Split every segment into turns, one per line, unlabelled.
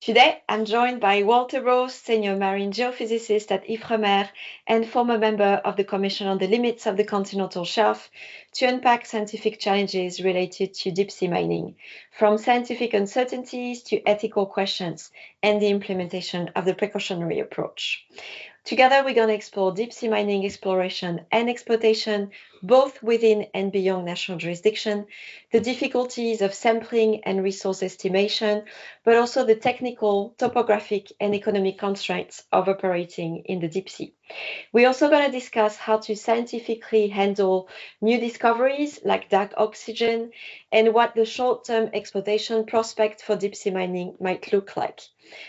Today, I'm joined by Walter Roest, Senior Marine Geophysicist at IFREMER and former member of the Commission on the Limits of the Continental Shelf, to unpack scientific challenges related to deep-sea mining, from scientific uncertainties to ethical questions and the implementation of the precautionary approach. Together, we're going to explore deep-sea mining exploration and exploitation, both within and beyond national jurisdiction, the difficulties of sampling and resource estimation, but also the technical, topographic, and economic constraints of operating in the deep sea. We're also going to discuss how to scientifically handle new discoveries like dark oxygen and what the short-term exploitation prospect for deep-sea mining might look like.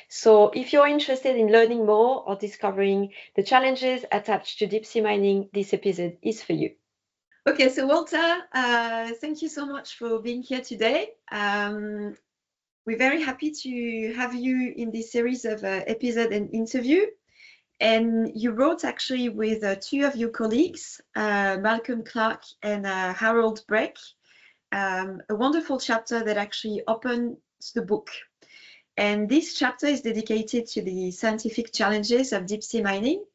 So if you're interested in learning more or discovering the challenges attached to deep-sea mining, this episode is for you. Okay, so Walter, thank you so much for being here today. We're very happy to have you in this series of episode and interview. And you wrote actually with two of your colleagues, Malcolm Clark and Harald Brekke, a wonderful chapter that actually opens the book. And this chapter is dedicated to the scientific challenges of deep sea mining.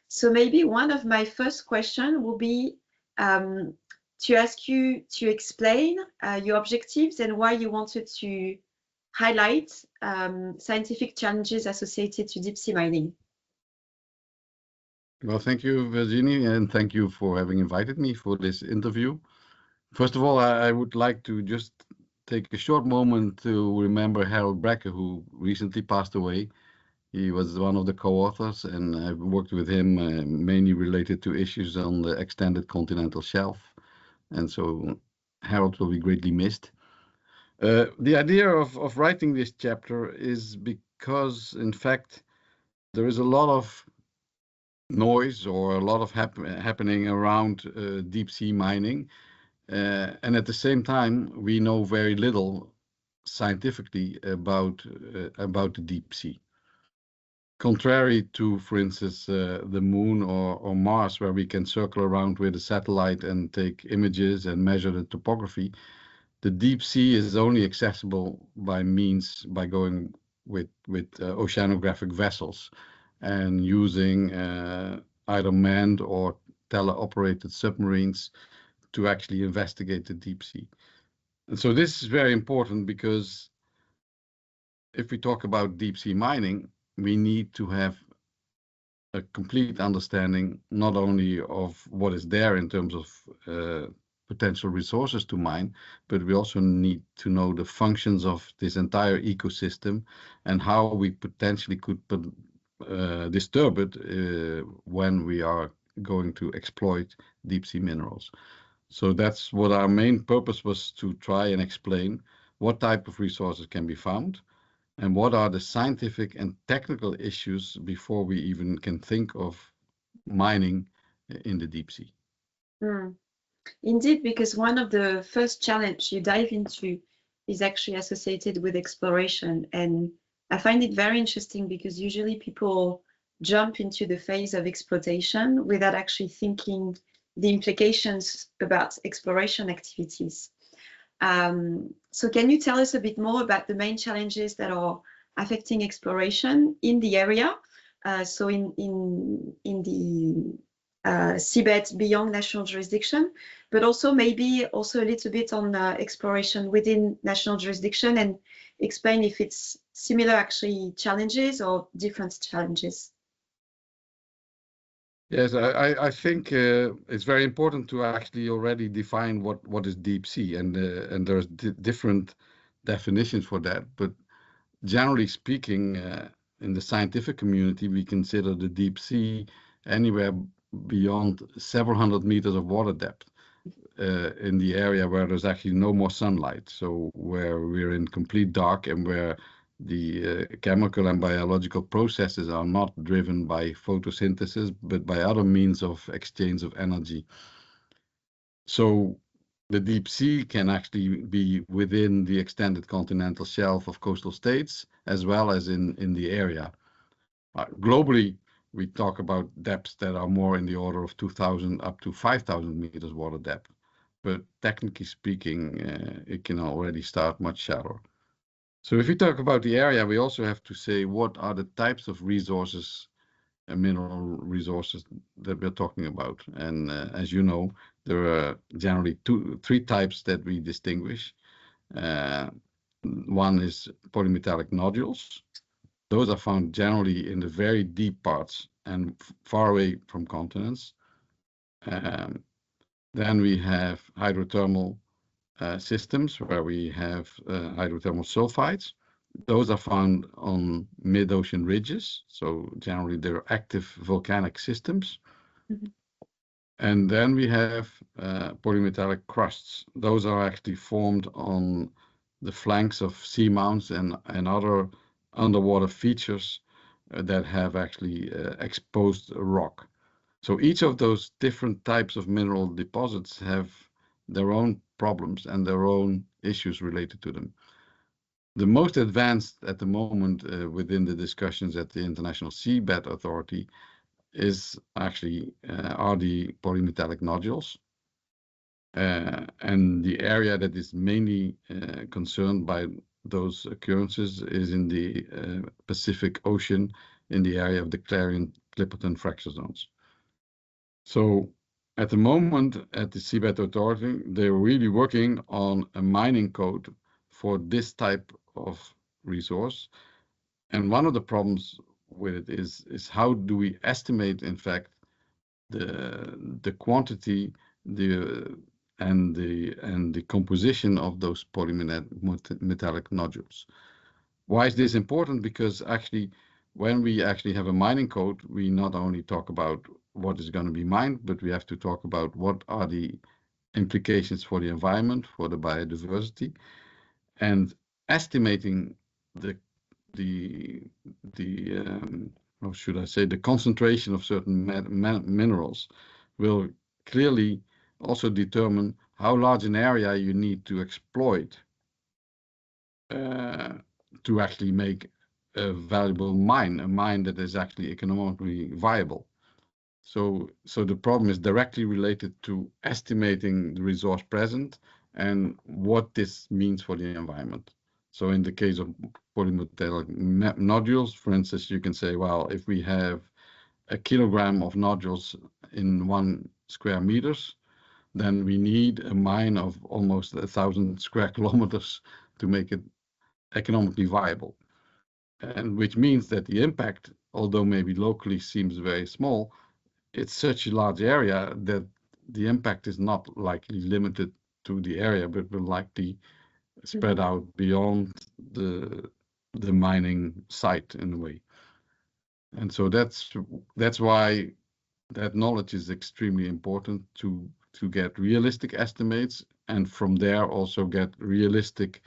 So maybe one of my first questions will be to ask you to explain your objectives and why you wanted to highlight scientific challenges associated to deep sea mining.
Well, thank you, Virginie, and thank you for having invited me for this interview. First of all, I would like to just take a short moment to remember Harald Brekke, who recently passed away. He was one of the co-authors, and I've worked with him mainly related to issues on the extended continental shelf. And so Harald will be greatly missed. The idea of writing this chapter is because, in fact, there is a lot of noise or a lot of happening around deep sea mining. And at the same time, we know very little scientifically about the deep sea. Contrary to, for instance, the moon or Mars, where we can circle around with a satellite and take images and measure the topography, the deep sea is only accessible by going with oceanographic vessels and using either manned or teleoperated submarines to actually investigate the deep sea. And so this is very important because if we talk about deep sea mining, we need to have a complete understanding not only of what is there in terms of potential resources to mine, but we also need to know the functions of this entire ecosystem and how we potentially could disturb it when we are going to exploit deep sea minerals. So that's what our main purpose was, to try and explain what type of resources can be found and what are the scientific and technical issues before we even can think of mining in the deep sea.
Indeed, because one of the first challenges you dive into is actually associated with exploration. And I find it very interesting because usually people jump into the phase of exploitation without actually thinking the implications about exploration activities. So can you tell us a bit more about the main challenges that are affecting exploration in the area? So in the seabed beyond national jurisdiction, but also maybe also a little bit on exploration within national jurisdiction, and explain if it's similar actually challenges or different challenges.
Yes, I think it's very important to actually already define what is deep sea, and there's different definitions for that. But generally speaking, in the scientific community, we consider the deep sea anywhere beyond several hundred meters of water depth in the area where there's actually no more sunlight. So where we're in complete dark and where the chemical and biological processes are not driven by photosynthesis, but by other means of exchange of energy. So the deep sea can actually be within the extended continental shelf of coastal states, as well as in the area. Globally, we talk about depths that are more in the order of 2,000 up to 5,000 meters water depth. But technically speaking, it can already start much shallower. So if we talk about the area, we also have to say what are the types of resources and mineral resources that we're talking about. And as you know, there are generally three types that we distinguish. One is polymetallic nodules. Those are found generally in the very deep parts and far away from continents. Then we have hydrothermal systems where we have hydrothermal sulfides. Those are found on mid-ocean ridges, so generally they're active volcanic systems.
Mm-hmm.
And then we have polymetallic crusts. Those are actually formed on the flanks of seamounts and other underwater features that have actually exposed rock. So each of those different types of mineral deposits have their own problems and their own issues related to them. The most advanced at the moment within the discussions at the International Seabed Authority is actually are the polymetallic nodules. And the area that is mainly concerned by those occurrences is in the Pacific Ocean in the area of the Clarion Clipperton fracture zones. So at the moment at the Seabed Authority, they're really working on a mining code for this type of resource. And one of the problems with it is how do we estimate, in fact, the quantity, and the composition of those polymetallic nodules. Why is this important? Because actually, when we actually have a mining code, we not only talk about what is going to be mined, but we have to talk about what are the implications for the environment, for the biodiversity, and estimating how should I say, the concentration of certain minerals will clearly also determine how large an area you need to exploit to actually make a valuable mine, a mine that is actually economically viable. So the problem is directly related to estimating the resource present and what this means for the environment. So in the case of polymetallic nodules, for instance, you can say, well, if we have a kilogram of nodules in 1 square meters, then we need a mine of almost 1,000 square kilometers to make it economically viable. And which means that the impact, although maybe locally seems very small, it's such a large area that the impact is not likely limited to the area, but will likely spread out beyond the mining site in a way. And so that's why that knowledge is extremely important to get realistic estimates, and from there also get realistic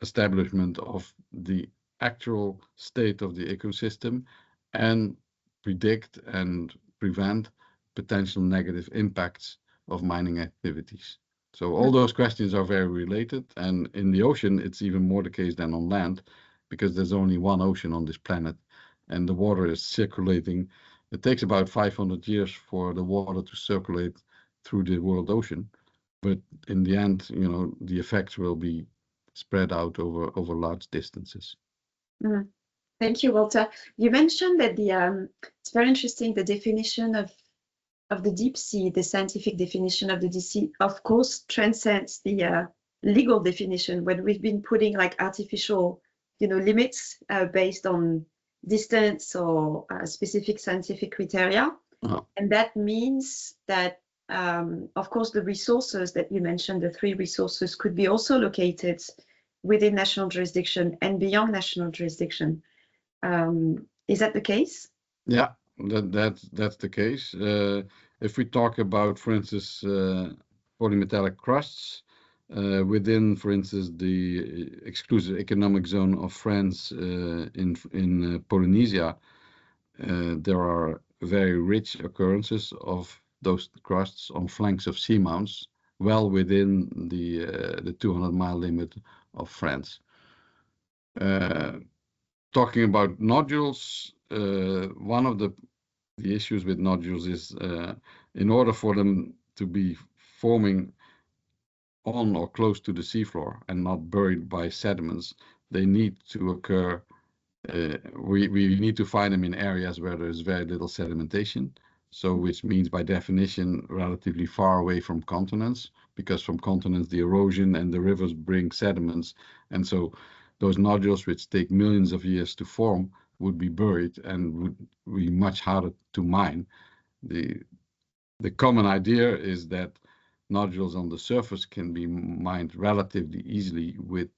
establishment of the actual state of the ecosystem and predict and prevent potential negative impacts of mining activities. So all those questions are very related, and in the ocean it's even more the case than on land, because there's only one ocean on this planet and the water is circulating. It takes about 500 years for the water to circulate through the world ocean, but in the end, you know, the effects will be spread out over large distances.
Mm. Thank you, Walter. You mentioned that it's very interesting, the definition of the deep sea, the scientific definition of the deep sea, of course, transcends the legal definition when we've been putting like artificial, limits based on distance or specific scientific criteria. And that means that, of course, the resources that you mentioned, the 3 resources, could be also located within national jurisdiction and beyond national jurisdiction. Is that the case?
Yeah, that's the case. If we talk about, for instance, polymetallic crusts within, for instance, the exclusive economic zone of France in Polynesia, there are very rich occurrences of those crusts on flanks of seamounts, well within the 200-mile limit of France. Talking about nodules, one of the issues with nodules is in order for them to be forming on or close to the seafloor and not buried by sediments, they need to occur. We need to find them in areas where there's very little sedimentation. So which means by definition relatively far away from continents, because from continents the erosion and the rivers bring sediments, and so those nodules which take millions of years to form would be buried and would be much harder to mine. The common idea is that nodules on the surface can be mined relatively easily with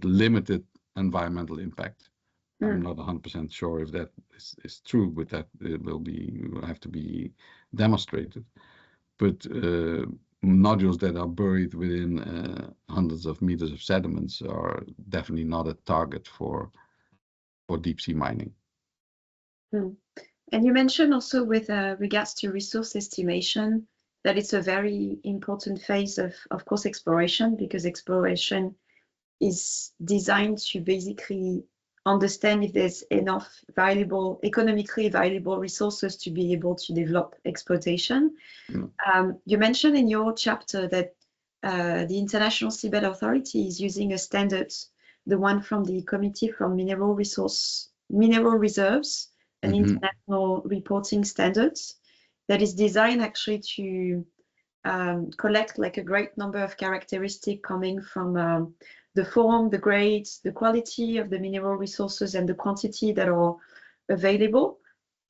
limited environmental impact. I'm not 100% sure if that is true, but that will have to be demonstrated. But nodules that are buried within hundreds of meters of sediments are definitely not a target for deep sea mining.
And you mentioned also with regards to resource estimation that it's a very important phase of course, exploration, because exploration is designed to basically understand if there's enough economically valuable resources to be able to develop exploitation. You mentioned in your chapter that the International Seabed Authority is using a standard, the one from the Committee from Mineral Reserves and International Reporting Standards, that is designed actually to collect like a great number of characteristics coming from the form, the grades, the quality of the mineral resources, and the quantity that are available.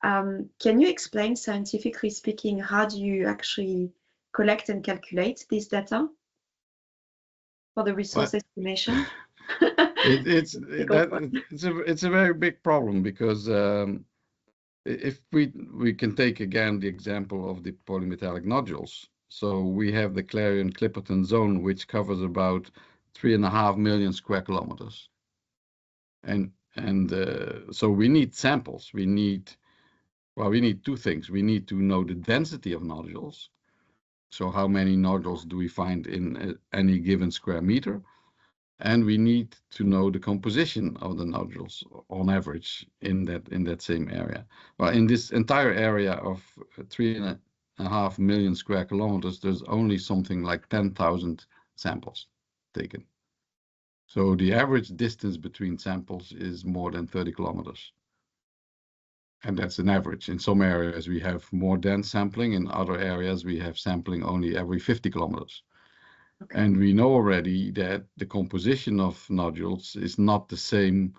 Can you explain, scientifically speaking, how do you actually collect and calculate this data for the resource estimation?
It's a very big problem, because if we can take again the example of the polymetallic nodules. So we have the Clarion Clipperton Zone, which covers about 3.5 million square kilometers. And so we need samples. We need two things. We need to know the density of nodules. So how many nodules do we find in any given square meter? And we need to know the composition of the nodules on average in that same area. Well, in this entire area of 3.5 million square kilometers, there's only something like 10,000 samples taken. So the average distance between samples is more than 30 kilometers. And that's an average. In some areas we have more dense sampling, in other areas we have sampling only every 50 kilometers. Okay. And we know already that the composition of nodules is not the same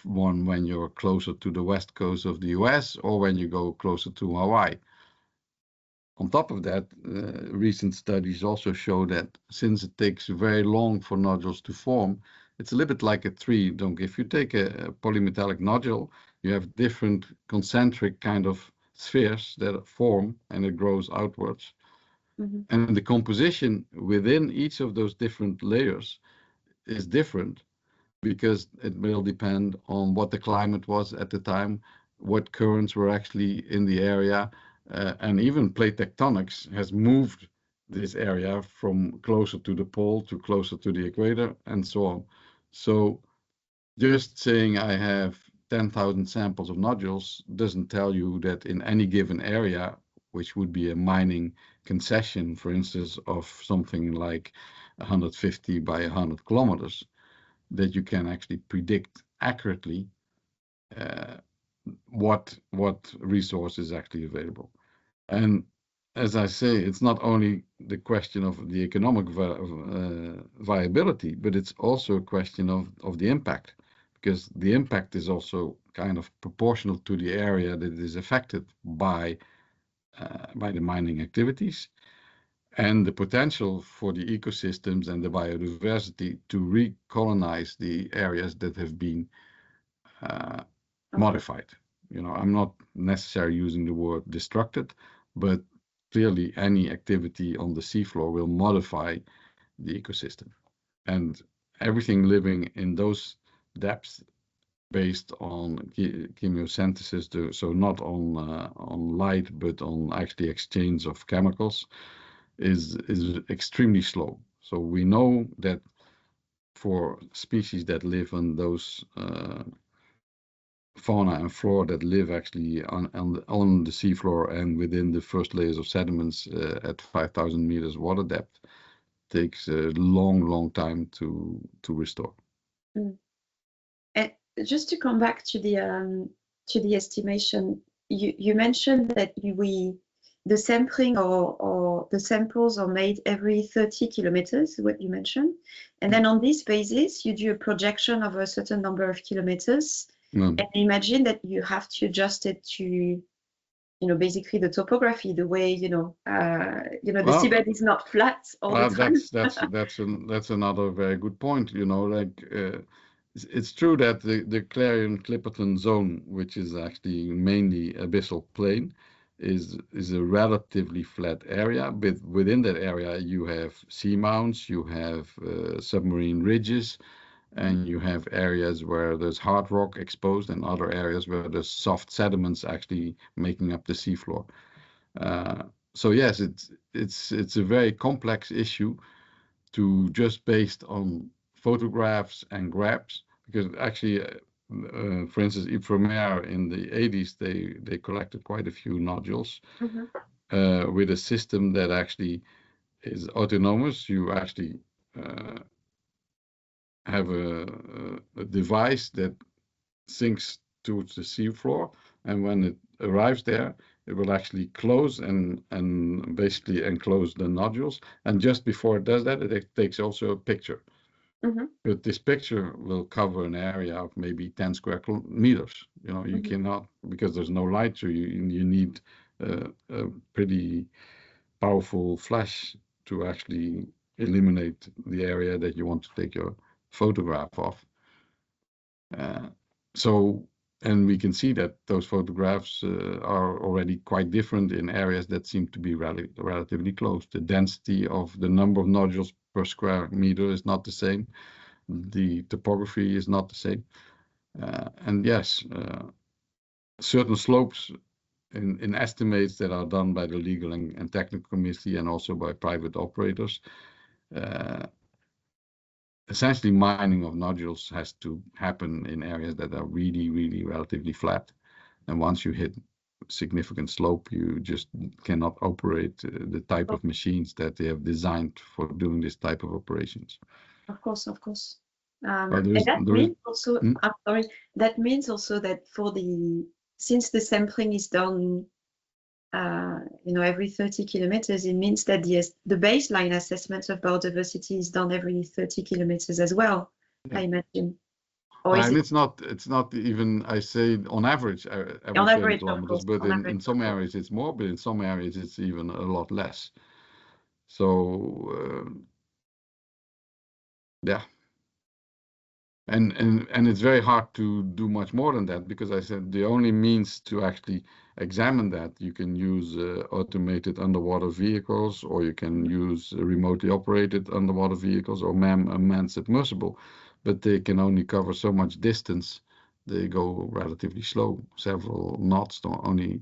one when you're closer to the west coast of the US or when you go closer to Hawaii. On top of that, recent studies also show that since it takes very long for nodules to form, it's a little bit like a tree. If you take a polymetallic nodule, you have different concentric kind of spheres that form and it grows outwards. And the composition within each of those different layers is different, because it will depend on what the climate was at the time, what currents were actually in the area, and even plate tectonics has moved this area from closer to the pole to closer to the equator and so on. So just saying I have 10,000 samples of nodules doesn't tell you that in any given area, which would be a mining concession, for instance, of something like 150 by 100 kilometers, that you can actually predict accurately what resource is actually available. And as I say, it's not only the question of the economic viability, but it's also a question of the impact, because the impact is also kind of proportional to the area that is affected by the mining activities, and the potential for the ecosystems and the biodiversity to recolonize the areas that have been modified. I'm not necessarily using the word destructed, but clearly any activity on the seafloor will modify the ecosystem. And everything living in those depths based on chemiosynthesis, so not on light, but on actually exchange of chemicals, is extremely slow. So we know that for species that live on those fauna and flora that live actually on the seafloor and within the first layers of sediments at 5,000 meters water depth, takes a long time to restore.
Mm. And just to come back to the estimation, you mentioned that the sampling or the samples are made every 30 kilometers, what you mentioned, and then on this basis you do a projection of a certain number of kilometers, and imagine that you have to adjust it to basically the topography, the way the seabed is not flat all the time.
That's another very good point. It's true that the Clarion Clipperton Zone, which is actually mainly abyssal plain, is a relatively flat area. But within that area, you have seamounts, you have submarine ridges, and you have areas where there's hard rock exposed, and other areas where there's soft sediments actually making up the seafloor. So yes, it's a very complex issue to just based on photographs and graphs, because actually, for instance, IFREMER in the 80s, they collected quite a few nodules with a system that actually is autonomous. You actually have a device that sinks to the seafloor, and when it arrives there, it will actually close and basically enclose the nodules. And just before it does that, it takes also a picture. But this picture will cover an area of maybe 10 square meters. You cannot, because there's no light, so you need a pretty powerful flash to actually eliminate the area that you want to take your photograph of. And we can see that those photographs are already quite different in areas that seem to be relatively close. The density of the number of nodules per square meter is not the same. The topography is not the same. And yes, certain slopes in estimates that are done by the legal and technical committee and also by private operators, essentially mining of nodules has to happen in areas that are really relatively flat. And once you hit significant slope, you just cannot operate the type of machines that they have designed for doing this type of operations.
Of course. And that means also, I'm sorry, that means also that since the sampling is done every 30 kilometers, it means that the baseline assessment of biodiversity is done every 30 kilometers as well, I imagine.
And it's not even, I say on average, every 30 kilometers, but in some areas it's more, but in some areas it's even a lot less. So yeah. And it's very hard to do much more than that, because I said the only means to actually examine that, you can use automated underwater vehicles, or you can use remotely operated underwater vehicles, or manned submersible, but they can only cover so much distance. They go relatively slow, several knots, only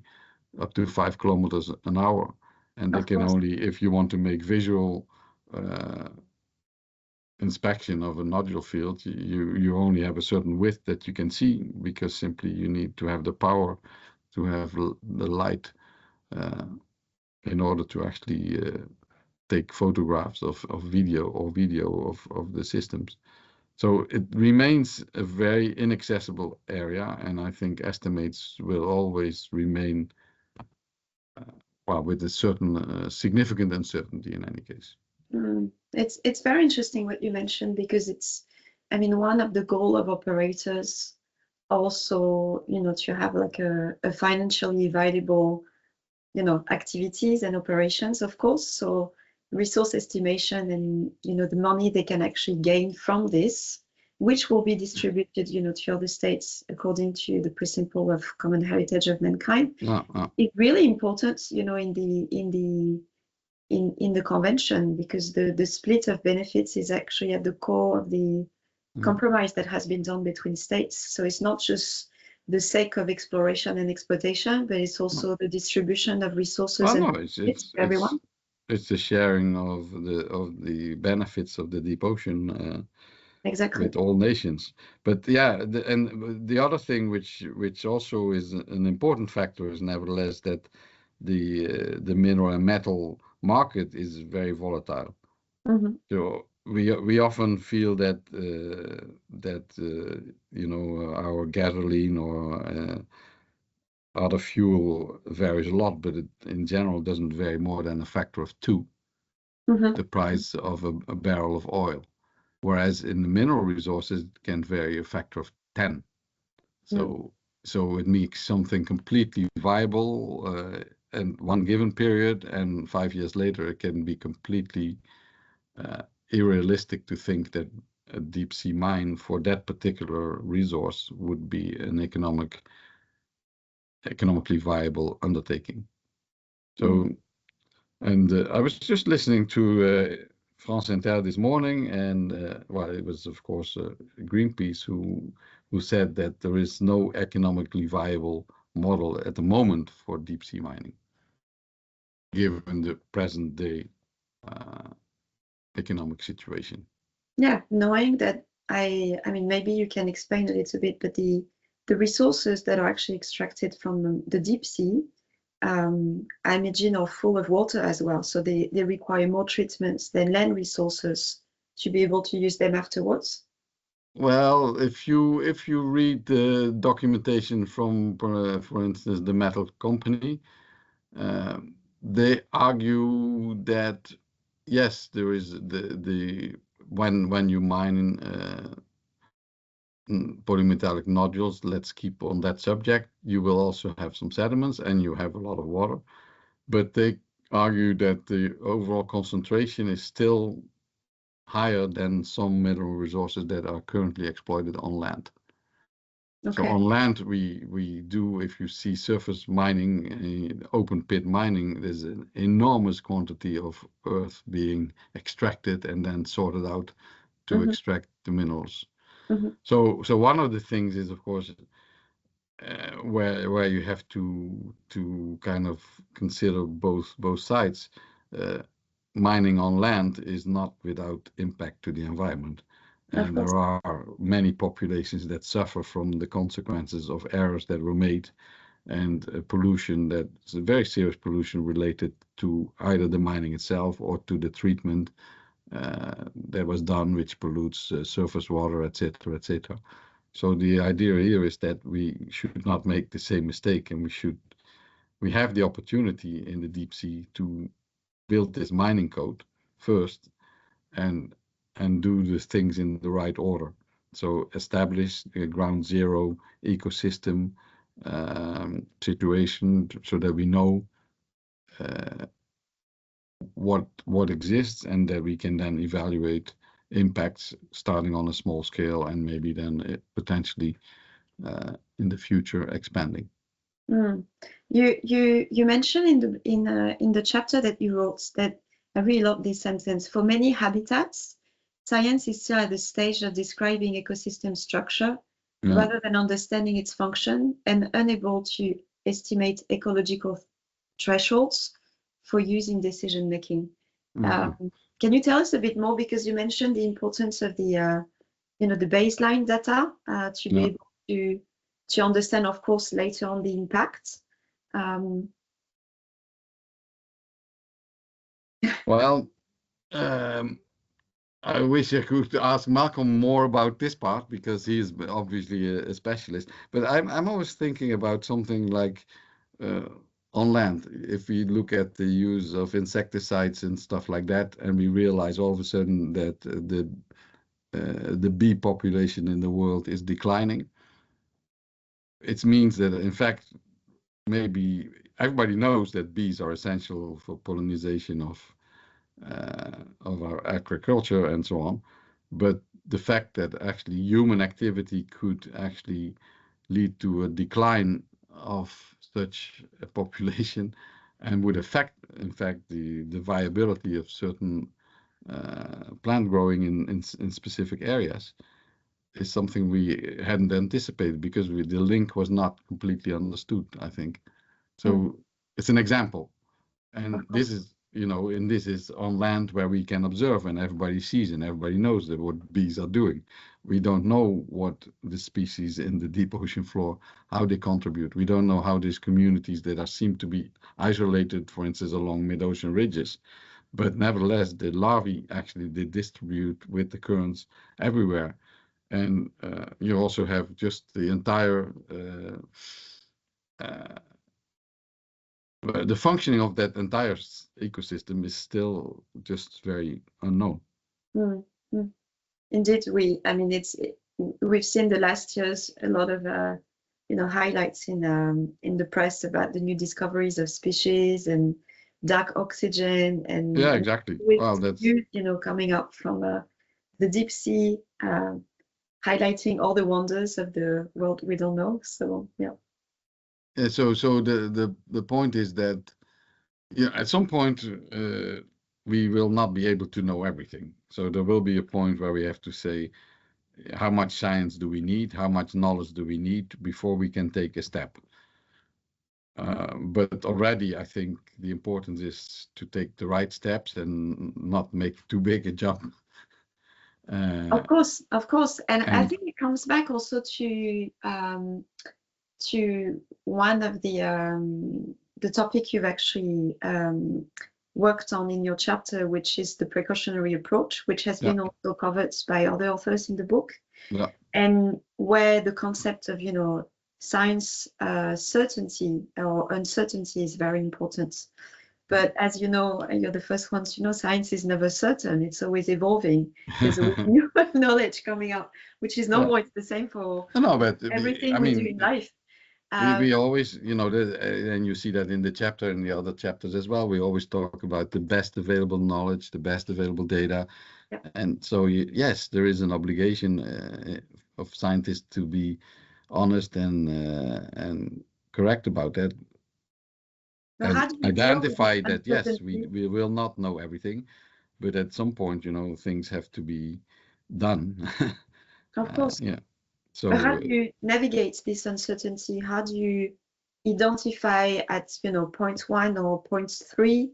up to 5 kilometers an hour. And they can only, if you want to make visual inspection of a nodule field, you only have a certain width that you can see, because simply you need to have the power to have the light in order to actually take photographs of video of the systems. So it remains a very inaccessible area, and I think estimates will always remain with a certain significant uncertainty in any case.
It's very interesting what you mentioned, because one of the goal of operators also, to have like a financially viable, activities and operations, of course. So resource estimation and, the money they can actually gain from this, which will be distributed, to other states according to the principle of common heritage of mankind, is really important, in the convention, because the split of benefits is actually at the core of the compromise that has been done between states. So it's not just the sake of exploration and exploitation, but it's also the distribution of resources
it's
everyone.
It's the sharing of the benefits of the deep ocean
exactly
with all nations. But yeah, and the other thing which also is an important factor is nevertheless that the mineral and metal market is very volatile.
Mm-hmm.
So we often feel that our gasoline or other fuel varies a lot, but it in general doesn't vary more than a factor of 2,
Mm-hmm.
the price of a barrel of oil. Whereas in the mineral resources, it can vary a factor of 10. So it makes something completely viable in one given period, and 5 years later, it can be completely unrealistic to think that a deep sea mine for that particular resource would be an economically viable undertaking. So, and I was just listening to France Inter this morning, and well, it was of course Greenpeace who said that there is no economically viable model at the moment for deep sea mining, given the present day economic situation.
Yeah, knowing that I mean, maybe you can explain a little bit, but the resources that are actually extracted from the deep sea, I imagine are full of water as well. So they require more treatments than land resources to be able to use them afterwards.
Well, if you read the documentation from, for instance, the metal company, they argue that yes, there is the when you mine polymetallic nodules, let's keep on that subject, you will also have some sediments and you have a lot of water. But they argue that the overall concentration is still higher than some mineral resources that are currently exploited on land. So
Okay.
on land, we do, if you see surface mining, open pit mining, there's an enormous quantity of earth being extracted and then sorted out to extract the minerals.
Mm-hmm.
So one of the things is, of course, where you have to kind of consider both sides. Mining on land is not without impact to the environment.
Of
And
course.
there are many populations that suffer from the consequences of errors that were made and pollution that's a very serious pollution related to either the mining itself or to the treatment that was done, which pollutes surface water, etc., etc. So the idea here is that we should not make the same mistake, and we have the opportunity in the deep sea to build this mining code first and do the things in the right order. So establish a ground zero ecosystem situation so that we know what exists and that we can then evaluate impacts starting on a small scale and maybe then potentially in the future expanding.
Mm. You mentioned in the chapter that you wrote that I really love this sentence. For many habitats, science is still at the stage of describing ecosystem structure rather than understanding its function and unable to estimate ecological thresholds for use in decision making. Can you tell us a bit more, because you mentioned the importance of the the baseline data to be able to understand, of course, later on the impact.
Well, I wish I could ask Malcolm more about this part because he's obviously a specialist. But I'm always thinking about something like on land. If we look at the use of insecticides and stuff like that, and we realize all of a sudden that the bee population in the world is declining, it means that in fact maybe everybody knows that bees are essential for pollination of our agriculture and so on. But the fact that actually human activity could actually lead to a decline of such a population and would affect, in fact, the viability of certain plant growing in specific areas is something we hadn't anticipated because the link was not completely understood, I think. So it's an example. And this is, and this is on land where we can observe and everybody sees and everybody knows that what bees are doing. We don't know what the species in the deep ocean floor, how they contribute. We don't know how these communities that seem to be isolated, for instance, along mid-ocean ridges, but nevertheless, the larvae actually they distribute with the currents everywhere, and you also have just the entire the functioning of that entire ecosystem is still just very unknown.
Mm, mm. Indeed, I mean, we've seen the last years a lot of highlights in the press about the new discoveries of species and dark oxygen and
Yeah, exactly. Well, that's
news, coming up from the deep sea, highlighting all the wonders of the world we don't know. So yeah.
so the point is that at some point we will not be able to know everything. So there will be a point where we have to say, how much science do we need? How much knowledge do we need before we can take a step? But already, I think the importance is to take the right steps and not make too big a jump.
Of course, and I think it comes back also to one of the topic you've actually worked on in your chapter, which is the precautionary approach, which has been also covered by other authors in the book, and where the concept of science certainty or uncertainty is very important. But as you know, you're the first ones to know, science is never certain. It's always evolving. There's always new knowledge coming up, which is normal. It's the same for everything we do in life.
We always, and you see that in the chapter and the other chapters as well, we always talk about the best available knowledge, the best available data. And so, yes, there is an obligation of scientists to be honest and correct about that. And identify that, yes, we will not know everything, but at some point, things have to be done.
Of course.
Yeah. So
how do you navigate this uncertainty? How do you identify at point 1 or point 3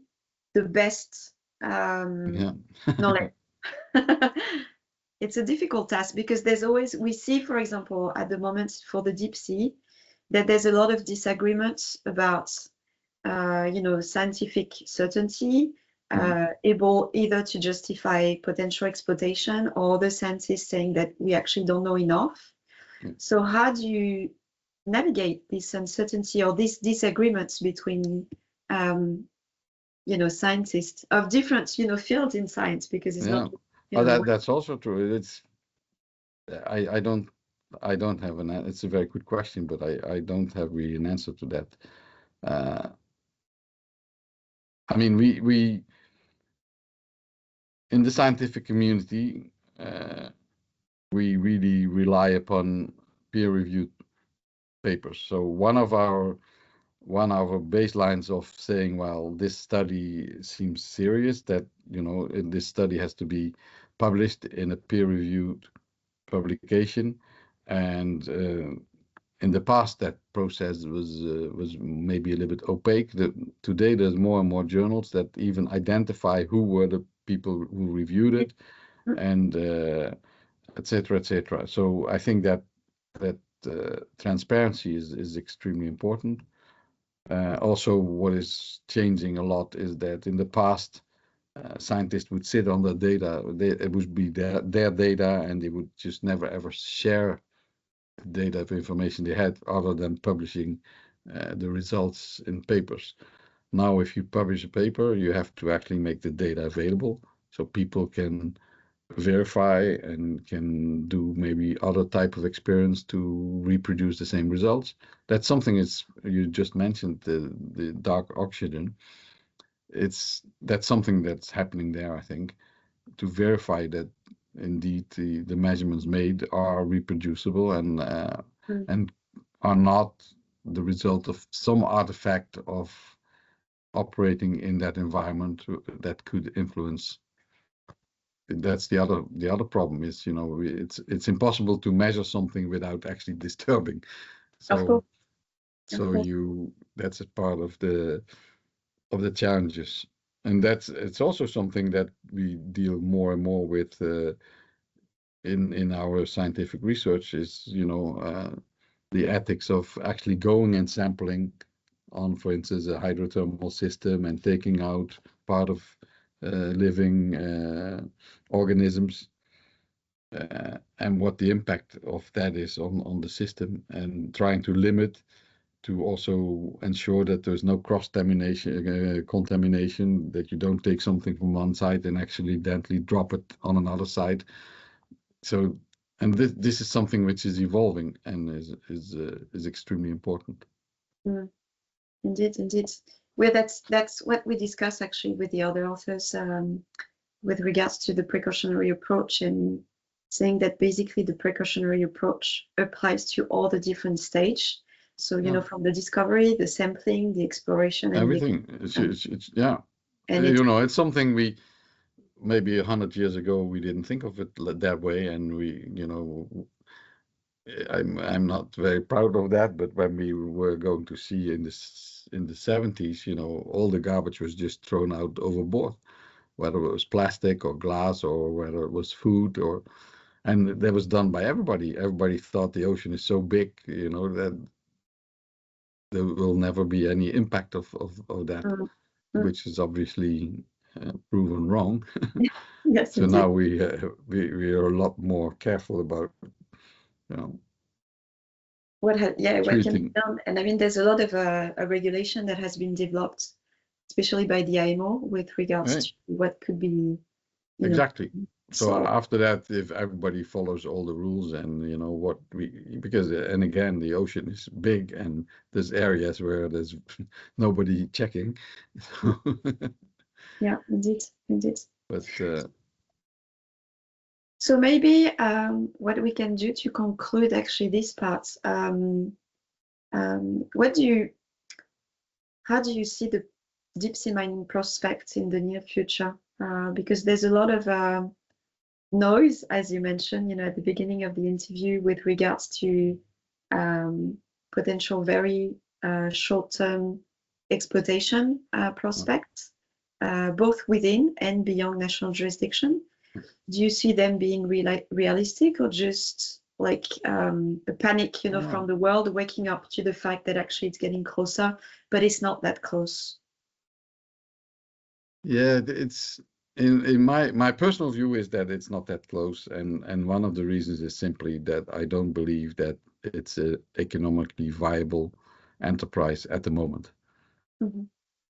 the best knowledge? It's a difficult task because we see, for example, at the moment for the deep sea, that there's a lot of disagreements about scientific certainty, able either to justify potential exploitation or the scientists saying that we actually don't know enough. So how do you navigate this uncertainty or these disagreements between scientists of different fields in science, because it's not
that's also true. It's I don't have it's a very good question, but I don't have really an answer to that. I mean, we in the scientific community, we really rely upon peer-reviewed papers. So one of our baselines of saying, well, this study seems serious, that this study has to be published in a peer-reviewed publication, and in the past that process was maybe a little bit opaque. Today there's more and more journals that even identify who were the people who reviewed it, and etc. etc. So I think that transparency is extremely important. Also, what is changing a lot is that in the past, scientists would sit on the data. It would be their data, and they would just never ever share the data of information they had, other than publishing the results in papers. Now, if you publish a paper, you have to actually make the data available so people can verify and can do maybe other type of experiments to reproduce the same results. That's something you just mentioned, the dark oxygen. That's something that's happening there, I think, to verify that indeed the measurements made are reproducible and are not the result of some artifact of operating in that environment that could influence. That's the other problem is, it's impossible to measure something without actually disturbing. So that's a part of the challenges, and it's also something that we deal more and more with in our scientific research is, the ethics of actually going and sampling on, for instance, a hydrothermal system and taking out part of living organisms, and what the impact of that is on the system, and trying to limit to also ensure that there's no cross-contamination, contamination, that you don't take something from one side and accidentally drop it on another side. So, and this is something which is evolving and is extremely important.
Indeed, indeed. Well, that's what we discussed actually with the other authors with regards to the precautionary approach, and saying that basically the precautionary approach applies to all the different stages. So, you know, from the discovery, the sampling, the exploration, and
everything. Yeah. And you know, it's something we maybe 100 years ago we didn't think of it that way, and we, you know, I'm not very proud of that. But when we were going to sea in the 70s, you know, all the garbage was just thrown out overboard, whether it was plastic or glass or whether it was food or. And that was done by everybody. Everybody thought the ocean is so big, you know, that there will never be any impact of that, which is obviously proven wrong.
Yes,
so
indeed.
now we are a lot more careful about, you know,
what can be done. And I mean, there's a lot of a regulation that has been developed, especially by the IMO, with regards to what could be.
Exactly. So after that, if everybody follows all the rules and, you know, what because, and again, the ocean is big and there's areas where there's nobody checking.
Yeah, indeed.
But
so maybe what we can do to conclude actually this part, how do you see the deep sea mining prospects in the near future? Because there's a lot of noise, as you mentioned, you know, at the beginning of the interview, with regards to potential very short-term exploitation prospects, both within and beyond national jurisdiction. Do you see them being realistic, or just like a panic, you know, from the world waking up to the fact that actually it's getting closer, but it's not that close?
Yeah, it's in my personal view is that it's not that close, and one of the reasons is simply that I don't believe that it's an economically viable enterprise at the moment.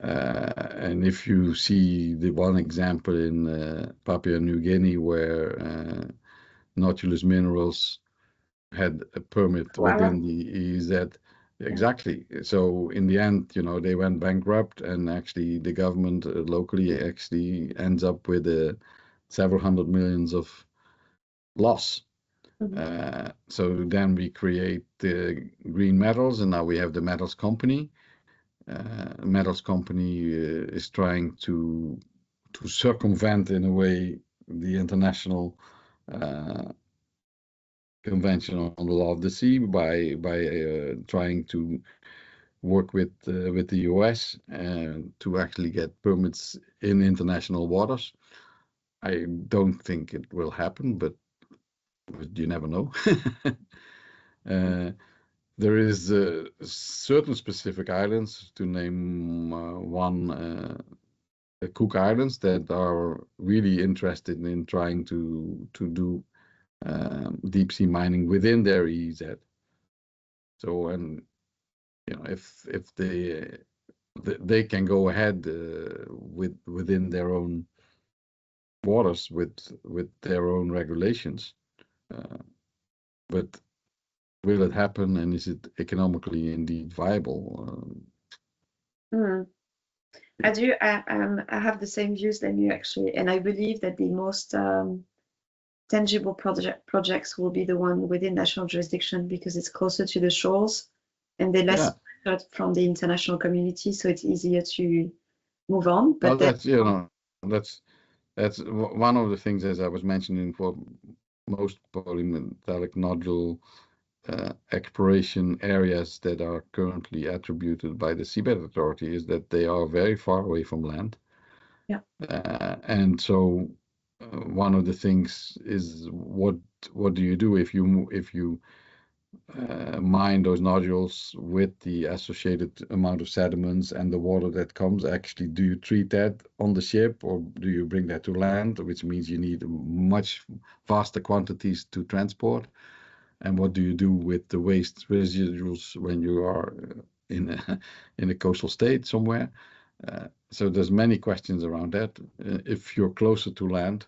And if you see the one example in Papua New Guinea where Nodules Minerals had a permit within the EEZ. Exactly. So in the end, you know, they went bankrupt, and actually the government locally actually ends up with several hundred millions of loss. So then we create the green metals, and now we have the metals company. Metals company is trying to circumvent in a way the international Convention on the Law of the Sea by trying to work with the US to actually get permits in international waters. I don't think it will happen, but you never know. There is certain specific islands, to name one, Cook Islands, that are really interested in trying to do deep sea mining within their EEZ. So, and you know, if they can go ahead within their own waters with their own regulations, but will it happen, and is it economically indeed viable?
I do. I have the same views than you, actually, and I believe that the most tangible projects will be the one within national jurisdiction, because it's closer to the shores and they're less pressured from the international community, so it's easier to move on. But
well, that's one of the things, as I was mentioning, for most polymetallic nodule exploration areas that are currently attributed by the Seabed Authority, is that they are very far away from land. And so one of the things is what do you do if you mine those nodules with the associated amount of sediments and the water that comes? Actually, do you treat that on the ship, or do you bring that to land, which means you need much vaster quantities to transport? And what do you do with the waste residuals when you are in a coastal state somewhere? So there's many questions around that. If you're closer to land,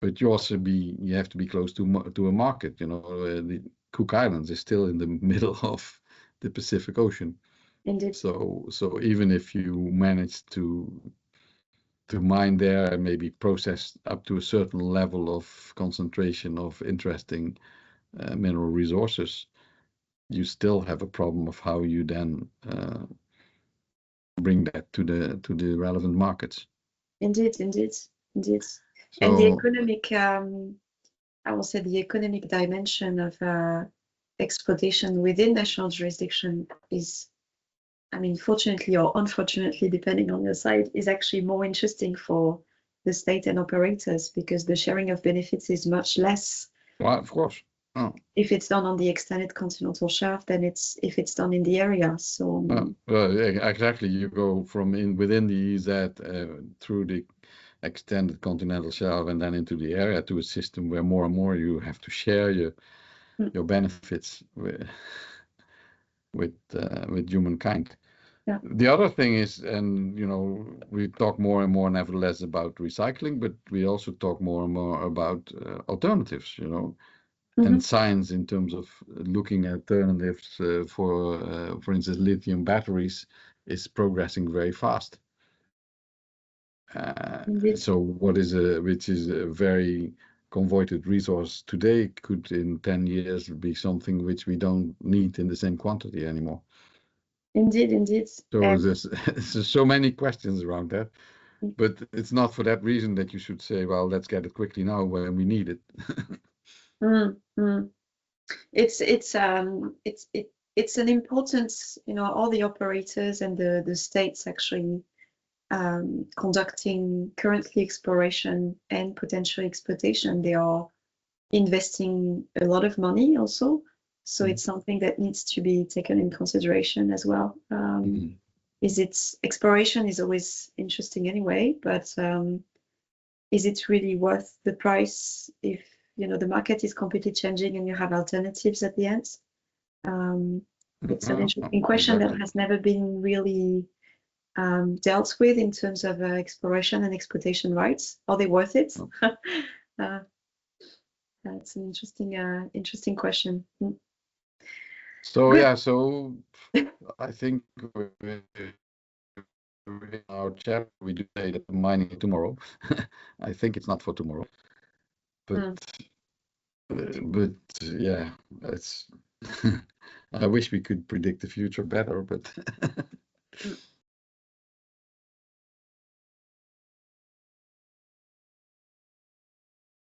but you have to be close to a market. The Cook Islands is still in the middle of the Pacific Ocean.
Indeed.
So even if you manage to mine there and maybe process up to a certain level of concentration of interesting mineral resources, you still have a problem of how you then bring that to the relevant markets.
Indeed.
So,
And the economic, I will say, the economic dimension of exploitation within national jurisdiction is, I mean, fortunately or unfortunately, depending on your side, is actually more interesting for the state and operators, because the sharing of benefits is much less.
Well, of course. Oh.
If it's done on the extended continental shelf than if it's done in the area. So
exactly, you go from within the EEZ through the extended continental shelf and then into the area to a system where more and more you have to share your benefits with humankind.
Yeah.
The other thing is, and we talk more and more nevertheless about recycling, but we also talk more and more about alternatives, and science in terms of looking at alternatives for instance, lithium batteries is progressing very fast. So which is a very convoited resource today could in 10 years be something which we don't need in the same quantity anymore.
Indeed.
So there's so many questions around that, but it's not for that reason that you should say, well, let's get it quickly now when we need it.
It's an importance, all the operators and the states actually conducting currently exploration and potential exploitation. They are investing a lot of money also. So it's something that needs to be taken in consideration as well. Exploration is always interesting anyway, but is it really worth the price if the market is completely changing and you have alternatives at the end? It's an interesting question that has never been really dealt with in terms of exploration and exploitation rights. Are they worth it? That's an interesting question.
So
Good.
yeah, so I think in our chat we do say that the mining tomorrow. I think it's not for tomorrow, but yeah, it's. I wish we could predict the future better, but